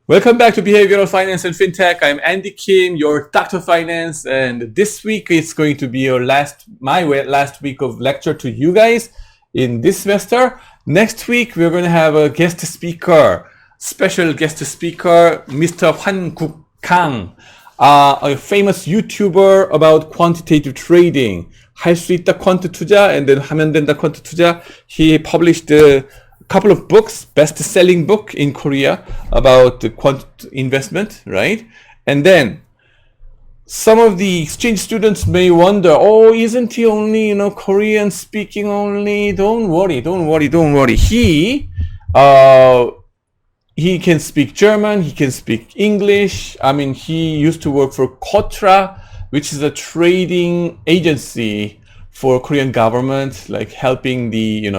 Welcome back to Behavioral Finance and FinTech. I'm Andy Kim, your Dr. Finance, and this week is going to be my last week of lecture to you guys in this semester. Next week we're going to have a guest speaker, special guest speaker, Mr. Hwan-Guk Kang, a famous YouTuber about quantitative trading. 할 수 있다 퀀트 투자, and then 하면 된다 퀀트 투자. He published couple of books, best-selling book in Korea about the quant investment, right? And then some of the exchange students may wonder, oh, isn't he only, Korean speaking only? Don't worry. He can speak German, he can speak English. I mean, he used to work for Kotra, which is a trading agency for Korean government, like helping the,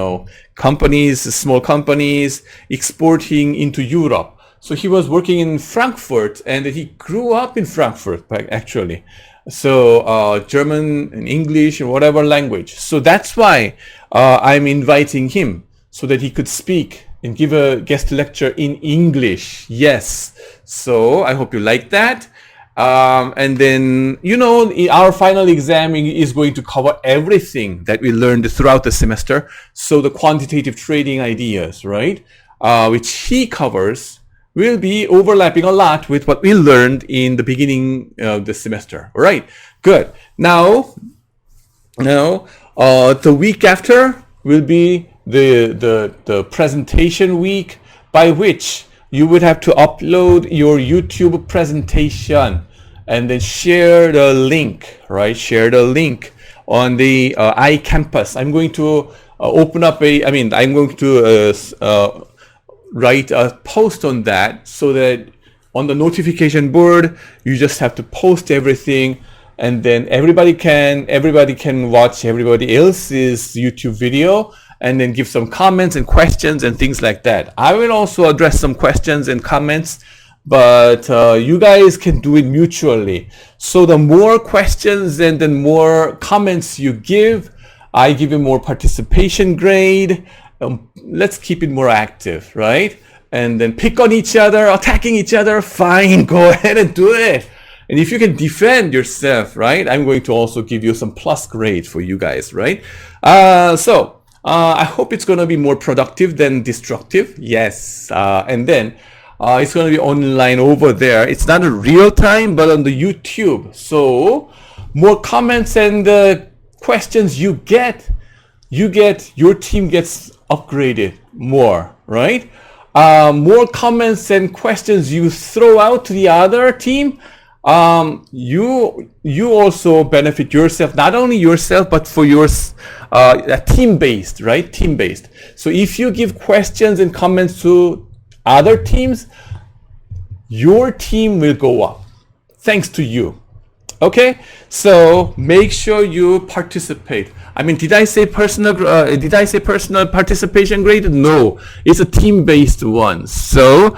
companies, small companies, exporting into Europe. So he was working in Frankfurt, and he grew up in Frankfurt, actually. So German and English and whatever language. So that's why I'm inviting him, so that he could speak and give a guest lecture in English. Yes. So I hope you like that. And then, our final exam is going to cover everything that we learned throughout the semester. So the quantitative trading ideas, right, which he covers, will be overlapping a lot with what we learned in the beginning of the semester. All right, good. Now, the week after will be the presentation week, by which you would have to upload your YouTube presentation and then share the link, right? Share the link on the iCampus. I'm going to open up I'm going to write a post on that, so that on the notification board, you just have to post everything, and then everybody can watch everybody else's YouTube video, and then give some comments and questions and things like that. I will also address some questions and comments, but you guys can do it mutually. So the more questions and the more comments you give, I give you more participation grade. Let's keep it more active, right? And then pick on each other, attacking each other, fine, go ahead and do it. And if you can defend yourself, right, I'm going to also give you some plus grade for you guys, right? So I hope it's going to be more productive than destructive. Yes. And then it's going to be online over there. It's not in real time, but on the YouTube. So more comments and questions you get, your team gets upgraded more, right? More comments and questions you throw out to the other team, you also benefit yourself, not only yourself, but for yours, team-based, right? Team-based. So if you give questions and comments to other teams, your team will go up thanks to you. Okay, so make sure you participate. I mean, did I say personal participation grade? No, it's a team-based one. So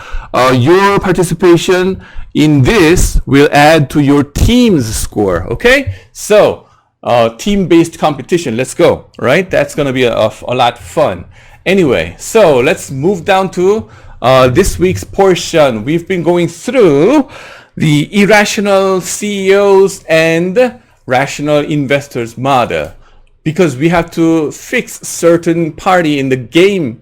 your participation in this will add to your team's score. Okay, so team-based competition. Let's go. Right, that's gonna be a lot of fun. Anyway, so let's move down to this week's portion. We've been going through the irrational CEOs and rational investors model, because we have to fix certain party in the game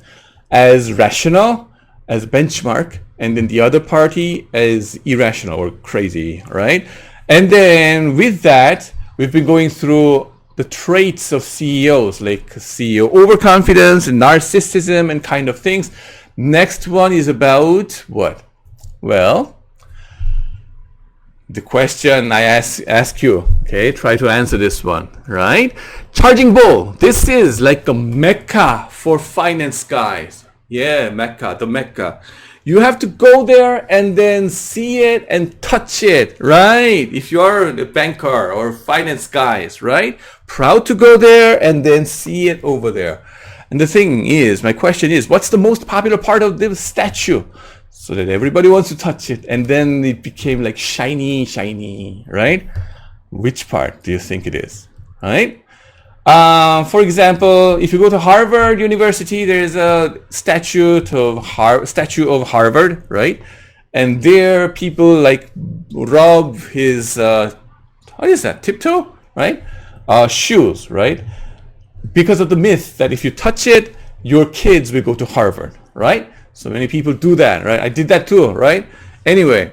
as rational, as benchmark, and then the other party as irrational or crazy, right? And then with that, we've been going through the traits of CEOs, like CEO overconfidence and narcissism and kind of things. Next one is about what? Well, the question I ask you, okay, try to answer this one, right? Charging Bull, this is like a mecca for finance guys. Yeah, mecca, the mecca. You have to go there and then see it and touch it, right? If you're a banker or finance guys, right? Proud to go there and then see it over there. And the thing is, my question is, what's the most popular part of the statue? So that everybody wants to touch it, and then it became like shiny, right? Which part do you think it is, right? For example, if you go to Harvard University, there's a statue of Harvard, right? and there people like rub his what is that, tiptoe, right, shoes, right, because of the myth that if you touch it, your kids will go to Harvard, right? So many people do that, right? I did that too, right? Anyway,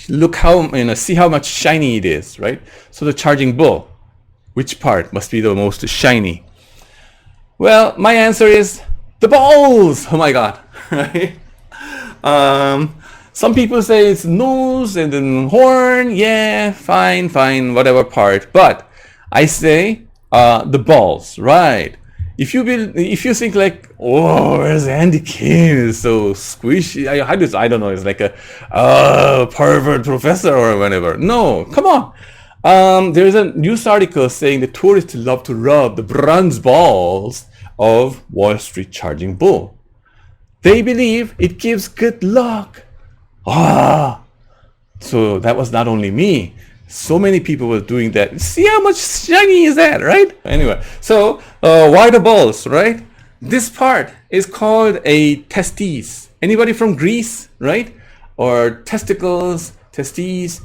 look how, see how much shiny it is, right? So the charging bull, which part must be the most shiny? Well, my answer is the balls. Oh my God, right? Some people say it's nose and then horn. Yeah, fine, whatever part. But I say the balls, right? If you think like, oh, where's Andy Kim? It's so squishy. I don't know. It's like a Harvard professor or whatever. No, come on. There's a news article saying the tourists love to rub the bronze balls of Wall Street charging bull. They believe it gives good luck. So that was not only me. So many people were doing that. See how much shiny is that, right? Anyway, so why the balls, right? This part is called a testes. Anybody from Greece, right? Or testicles, testes.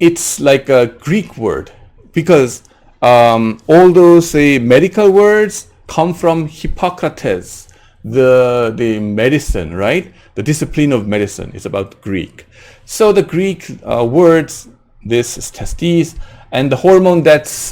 It's like a Greek word because all those medical words come from Hippocrates, the medicine, right? The discipline of medicine is about Greek. So the Greek words, this is testes, and the hormone that's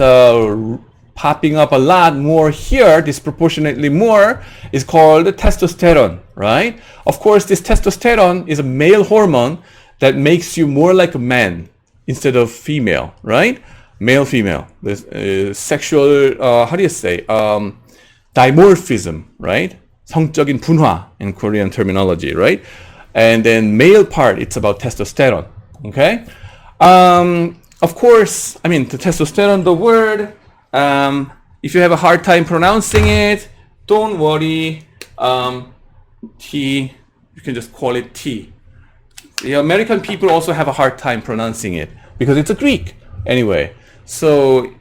popping up a lot more here, disproportionately more, is called testosterone, right? Of course, this testosterone is a male hormone that makes you more like a man instead of female, right? Male, female. There's sexual, how do you say? Dimorphism, right? 성적인 분화 in Korean terminology, right? And then male part, it's about testosterone, okay? Of course, the testosterone, the word, if you have a hard time pronouncing it, don't worry. T, you can just call it T. The American people also have a hard time pronouncing it because it's a Greek. Anyway, so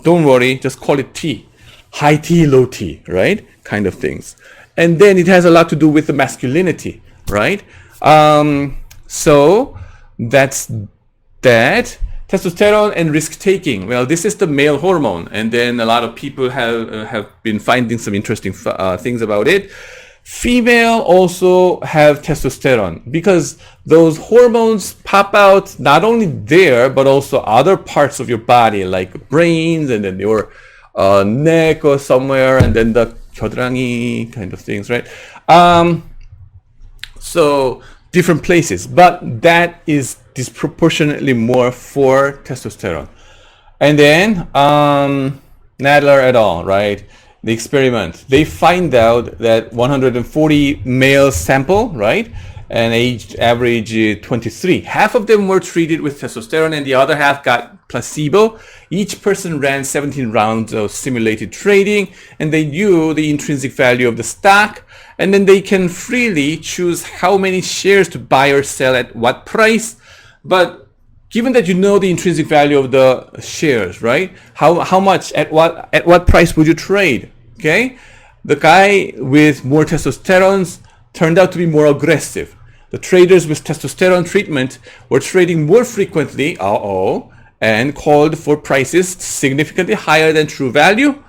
don't worry, just call it T. High T, low T, right? Kind of things. And then it has a lot to do with the masculinity, right? So that's that. Testosterone and risk-taking. Well, this is the male hormone, and then a lot of people have been finding some interesting things about it. Female also have testosterone because those hormones pop out not only there but also other parts of your body, like brains, and then your neck or somewhere, and then the 겨드랑이 kind of things, right? So different places, but that is disproportionately more for testosterone. And then Nadler et al., right? The experiment, they find out that 140 male sample, right? And average 23. Half of them were treated with testosterone and the other half got placebo. Each person ran 17 rounds of simulated trading, and they knew the intrinsic value of the stock, and then they can freely choose how many shares to buy or sell at what price. But given that you know the intrinsic value of the shares, right? How much, at what price would you trade? Okay? The guy with more testosterone turned out to be more aggressive. The traders with testosterone treatment were trading more frequently, and called for prices significantly higher than true value,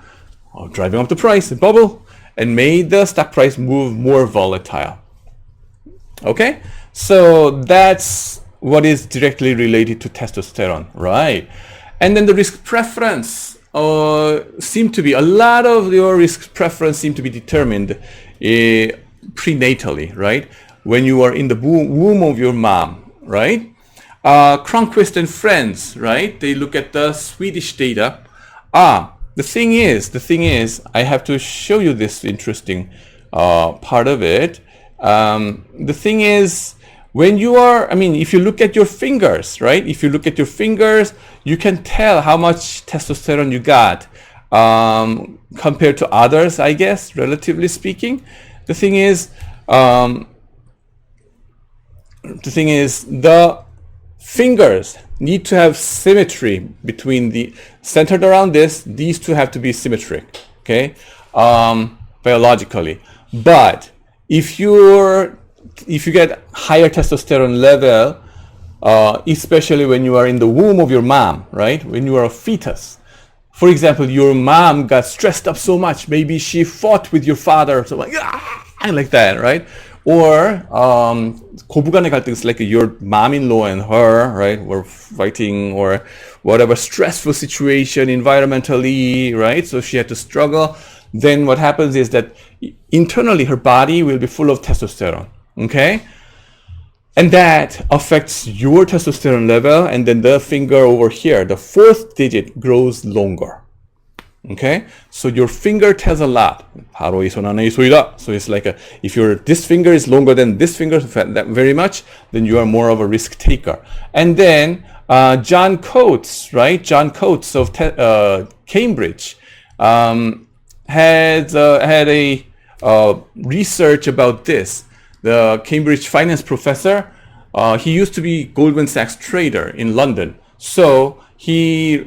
driving up the price, the bubble, and made the stock price move more volatile. Okay? So that's what is directly related to testosterone, right? And then the risk preference a lot of your risk preference seem to be determined prenatally, right? When you are in the womb of your mom, right? Cronquist and friends, right? They look at the Swedish data. The thing is, I have to show you this interesting part of it. The thing is, when you are, if you look at your fingers, right? If you look at your fingers, you can tell how much testosterone you got compared to others, I guess, relatively speaking. The thing is, the fingers need to have symmetry between centered around these two have to be symmetric, okay, biologically. But if your if you get higher testosterone level, especially when you are in the womb of your mom, right? When you are a fetus. For example, your mom got stressed up so much, maybe she fought with your father, so like that, right? Or 고부간의 갈등 is like your mom-in-law and her, right, were fighting, or whatever stressful situation environmentally, right? So she had to struggle. Then what happens is that internally her body will be full of testosterone, okay? And that affects your testosterone level, and then the finger over here, the fourth digit, grows longer. Okay? So your finger tells a lot. 바로 이 손 안에 이 소리다. So it's like if this finger is longer than this finger that very much, then you are more of a risk taker. And then John Coates, right? John Coates of Cambridge had a research about this. The Cambridge finance professor, he used to be Goldman Sachs trader in London. So he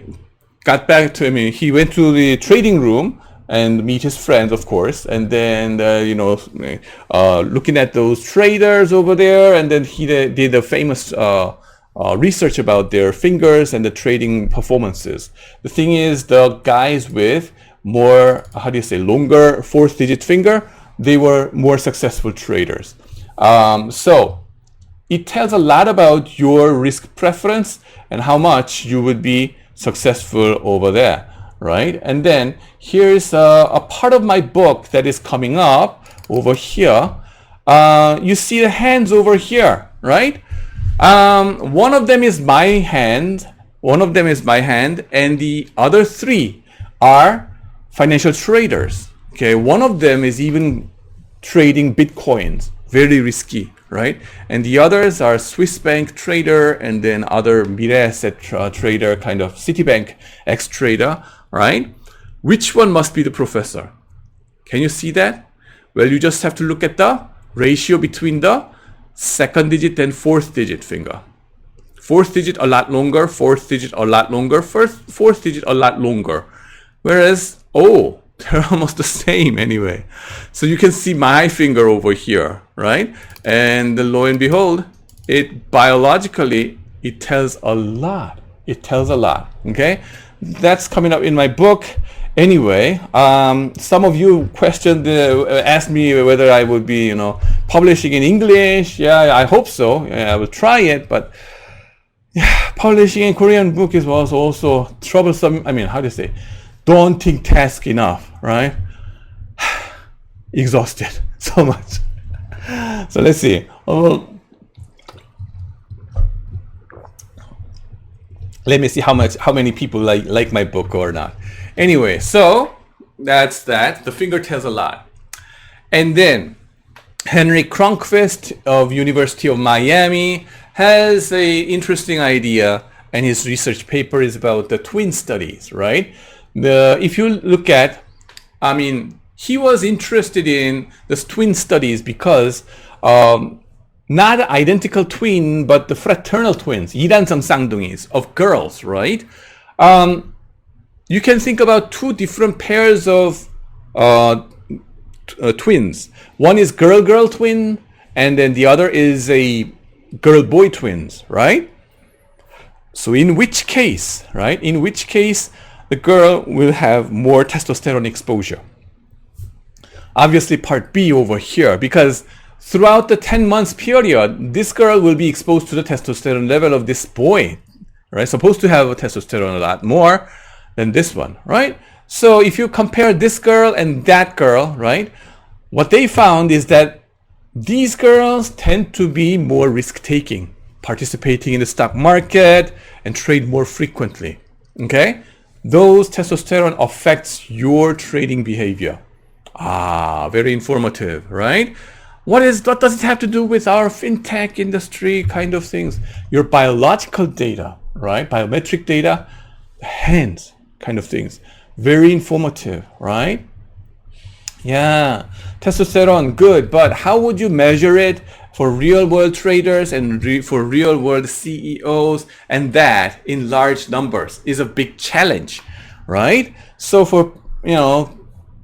got back to, he went to the trading room and meet his friends, of course, and then, looking at those traders over there, and then he did a famous research about their fingers and the trading performances. The thing is, the guys with more, longer fourth digit finger, they were more successful traders. So it tells a lot about your risk preference and how much you would be successful over there, right? And then here's a part of my book that is coming up over here. You see the hands over here, right? One of them is my hand, and the other three are financial traders. Okay, one of them is even trading bitcoins, very risky, right? And the others are Swiss bank trader, and then other Mireset trader, kind of Citibank ex-trader, right? Which one must be the professor? Can you see that? Well, you just have to look at the ratio between the second digit and fourth digit finger. Fourth digit a lot longer, fourth digit a lot longer, fourth digit a lot longer. Whereas, they're almost the same anyway. So you can see my finger over here, right? And lo and behold, it biologically, it tells a lot. It tells a lot, okay? That's coming up in my book. Anyway, some of you questioned, asked me whether I would be, publishing in English. Yeah, I hope so. Yeah, I will try it, but yeah, publishing in Korean book was also troublesome. How do you say? Daunting task enough, right? Exhausted so much. So let's see. Let me see how many people like my book or not. Anyway, so that's that. The finger tells a lot. And then Henry Cronquist of University of Miami has a interesting idea, and his research paper is about the twin studies, right? If you look at, he was interested in this twin studies because not identical twin, but the fraternal twins, 이란성 쌍둥이s of girls, right? You can think about two different pairs of twins. One is girl-girl twin, and then the other is a girl-boy twins, right? So in which case, right? In which case, the girl will have more testosterone exposure. Obviously, part B over here, because throughout the 10 months period, this girl will be exposed to the testosterone level of this boy, right? Supposed to have a testosterone a lot more than this one, right? So if you compare this girl and that girl, right? What they found is that these girls tend to be more risk-taking, participating in the stock market and trade more frequently, okay? Those testosterone affects your trading behavior. Very informative, right? What does it have to do with our fintech industry kind of things? Your biological data, right? Biometric data, hands kind of things. Very informative, right? Yeah, testosterone, good, but how would you measure it for real world traders and for real world CEOs? And that in large numbers is a big challenge, right? So for,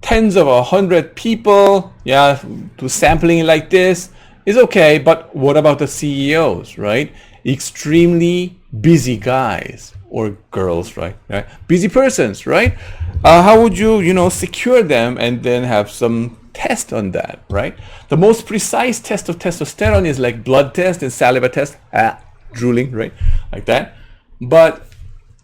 tens of 100 people, do sampling like this, is okay, but what about the CEOs, right? Extremely busy guys or girls, right? Busy persons, right? How would you secure them and then have some test on that, right? The most precise test of testosterone is like blood test and saliva test, drooling, right? Like that. But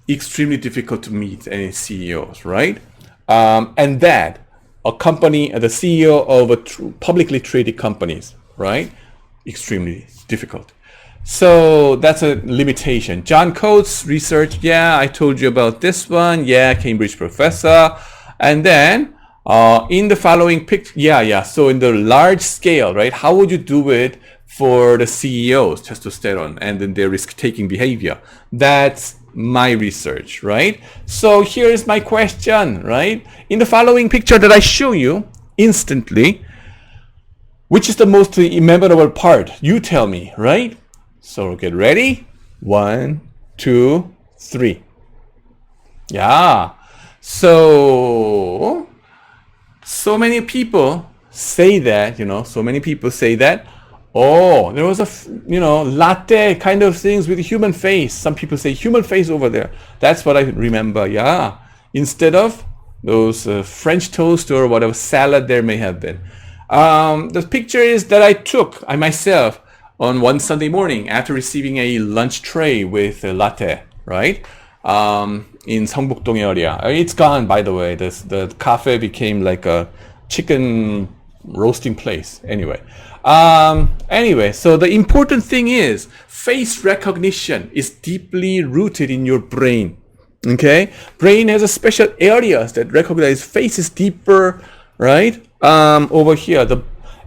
extremely difficult to meet any CEOs, right? And that a company, the CEO of a publicly traded companies, right? Extremely difficult. So that's a limitation. John Coates research, yeah, I told you about this one. Yeah, Cambridge professor. And then in the following picture, so in the large scale, right? How would you do it for the CEOs, testosterone, and then their risk-taking behavior? That's my research, right? So here is my question, right? In the following picture that I show you instantly, which is the most memorable part? You tell me, right? So get ready. 1, 2, 3. Yeah. So many people say that, oh, there was a, latte kind of things with a human face. Some people say human face over there. That's what I remember. Yeah. Instead of those French toast or whatever salad there may have been. The picture is that I took, I myself, on one Sunday morning after receiving a lunch tray with a latte, right? In Seongbuk-dong area. It's gone, by the way. The cafe became like a chicken roasting place. Anyway, so the important thing is face recognition is deeply rooted in your brain. Okay, brain has a special areas that recognize faces deeper, right? Over here, the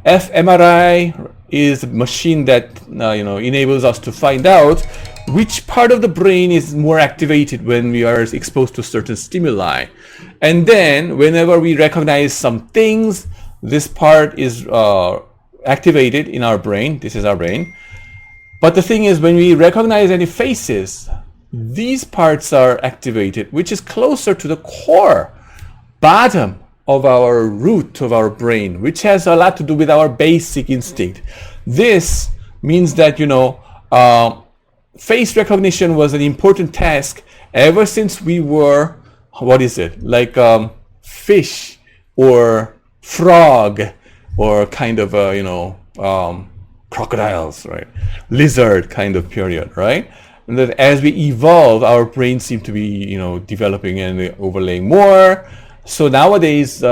fMRI is a machine that enables us to find out which part of the brain is more activated when we are exposed to certain stimuli. And then whenever we recognize some things, this part is activated in our brain. This is our brain. But the thing is, when we recognize any faces, these parts are activated, which is closer to the core, bottom of our root of our brain, which has a lot to do with our basic instinct. This means that, face recognition was an important task ever since we were, like fish or frog or kind of, crocodiles, right? Lizard kind of period, right? And that as we evolve, our brains seem to be, developing and overlaying more. So nowadays,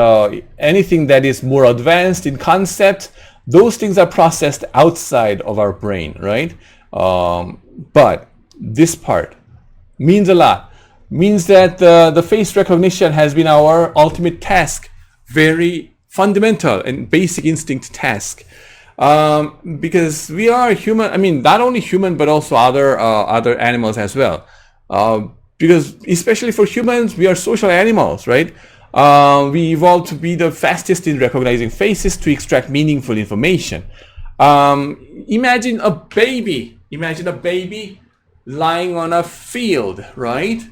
anything that is more advanced in concept, those things are processed outside of our brain, right? But this part means a lot. Means that the face recognition has been our ultimate task, very fundamental and basic instinct task. Because we are human, not only human, but also other animals as well. Because especially for humans, we are social animals, right? We evolved to be the fastest in recognizing faces to extract meaningful information. Imagine a baby lying on a field, right?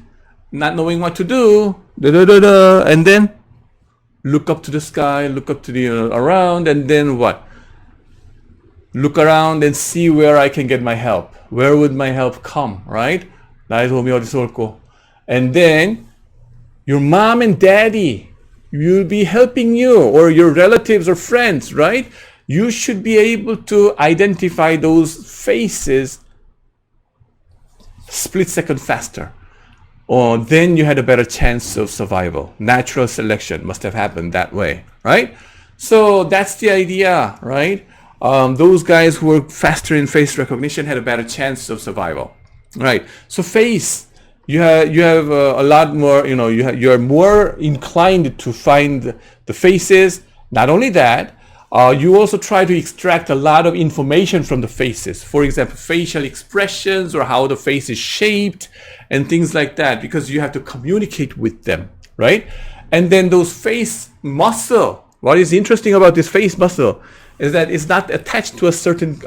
Not knowing what to do, and then look up to the sky, look up to the around, and then what? Look around and see where I can get my help. Where would my help come, right? And then your mom and daddy will be helping you, or your relatives or friends, right? You should be able to identify those faces split second faster. Or then you had a better chance of survival. Natural selection must have happened that way, right? So that's the idea, right? Those guys who were faster in face recognition had a better chance of survival, right? So face, you have a lot more, you are more inclined to find the faces. Not only that, you also try to extract a lot of information from the faces. For example, facial expressions or how the face is shaped and things like that, because you have to communicate with them, right? And then those face muscle, what is interesting about this face muscle is that it's not attached to a certain,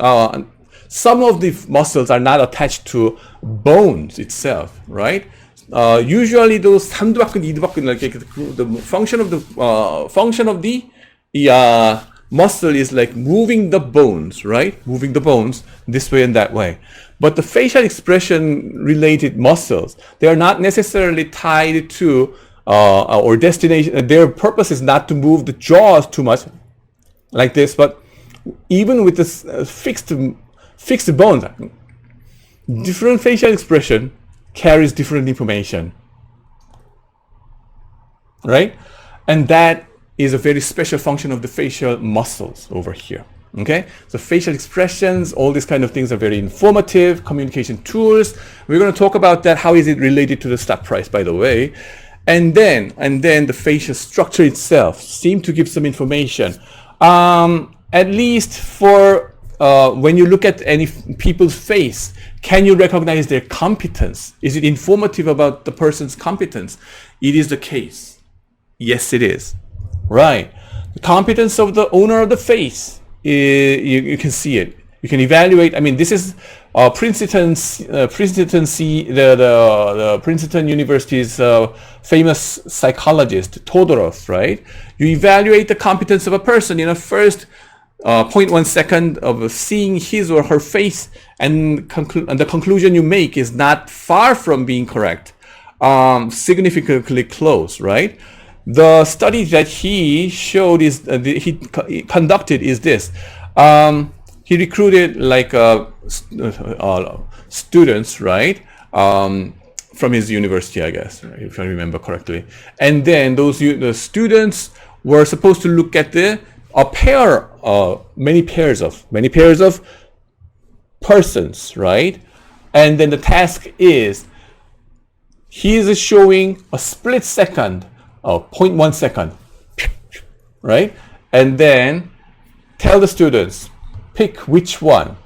some of the muscles are not attached to bones itself, right? Usually those the function of the Muscle is like moving the bones, right? Moving the bones this way and that way. But the facial expression related muscles, they are not necessarily tied to or destination. Their purpose is not to move the jaws too much like this, but even with this fixed bones, different facial expression carries different information, right? And that is a very special function of the facial muscles over here. Okay, so facial expressions, all these kind of things are very informative communication tools. We're going to talk about that. How is it related to the stock price, by the way? And then the facial structure itself seem to give some information. At least for when you look at any people's face, can you recognize their competence? Is it informative about the person's competence? It is the case. Yes, it is. Right. The competence of the owner of the face, you can see it. You can evaluate. I mean, this is Princeton University's famous psychologist Todorov, right? You evaluate the competence of a person in a first 0.1 second of seeing his or her face, and the conclusion you make is not far from being correct, significantly close, right? The study that he showed is he conducted is this. He recruited like students, right, from his university, I guess, right, if I remember correctly. And then the students were supposed to look at many pairs of persons, right? And then the task is he is showing a split second. 0.1 second, right? And then tell the students, pick which one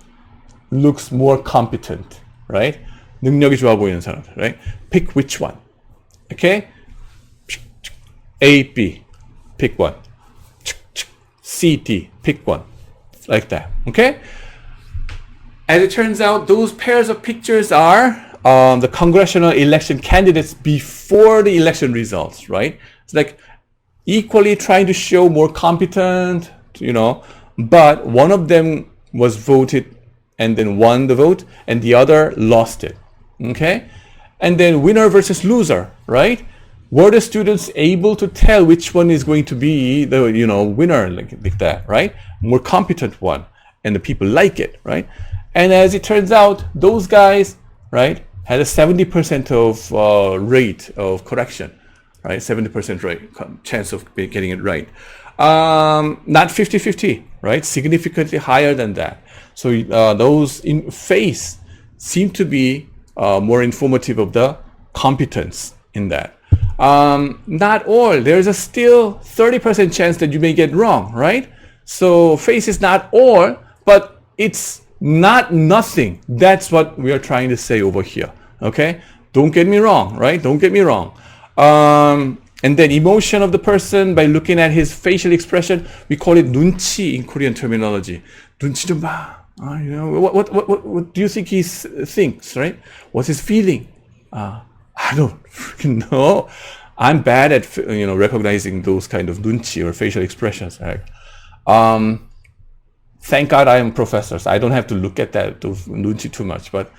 looks more competent, right? 능력이 좋아 보이는 사람, right? Pick which one, okay? A, B, pick one. C, D, pick one, like that, okay? As it turns out, those pairs of pictures are the congressional election candidates before the election results, right? It's like equally trying to show more competent, but one of them was voted and then won the vote and the other lost it, okay? And then winner versus loser, right? Were the students able to tell which one is going to be the, winner like that, right? More competent one, and the people like it, right? And as it turns out, those guys, right, had a 70% of rate of correction, right? 70% rate chance of getting it right. Not 50-50, right? Significantly higher than that. So those in face seem to be more informative of the competence in that. Not all. There's a still 30% chance that you may get wrong, right? So face is not all, but it's not nothing. That's what we are trying to say over here. Okay, don't get me wrong, right? Don't get me wrong. And then emotion of the person by looking at his facial expression, we call it 눈치 in Korean terminology. 눈치 좀 봐. What do you think he thinks, right? What's his feeling? I don't freaking know. I'm bad at recognizing those kind of 눈치 or facial expressions. Right? Thank God I am professor, so I don't have to look at those 눈치 too much. But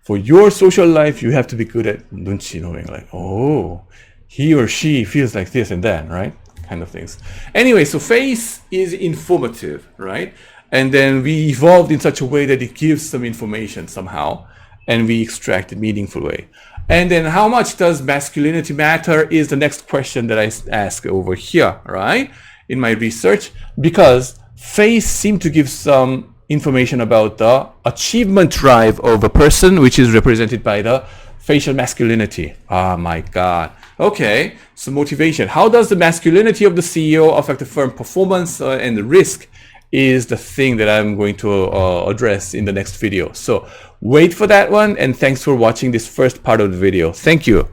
for your social life, you have to be good at 눈치, knowing like, oh, he or she feels like this and that, right? Kind of things. Anyway, so face is informative, right? And then we evolved in such a way that it gives some information somehow, and we extract it in a meaningful way. And then how much does masculinity matter is the next question that I ask over here, right? In my research, because face seems to give some information about the achievement drive of a person, which is represented by the facial masculinity. Oh my God. Okay, so motivation. How does the masculinity of the CEO affect the firm performance and the risk is the thing that I'm going to address in the next video. So wait for that one, and thanks for watching this first part of the video. Thank you.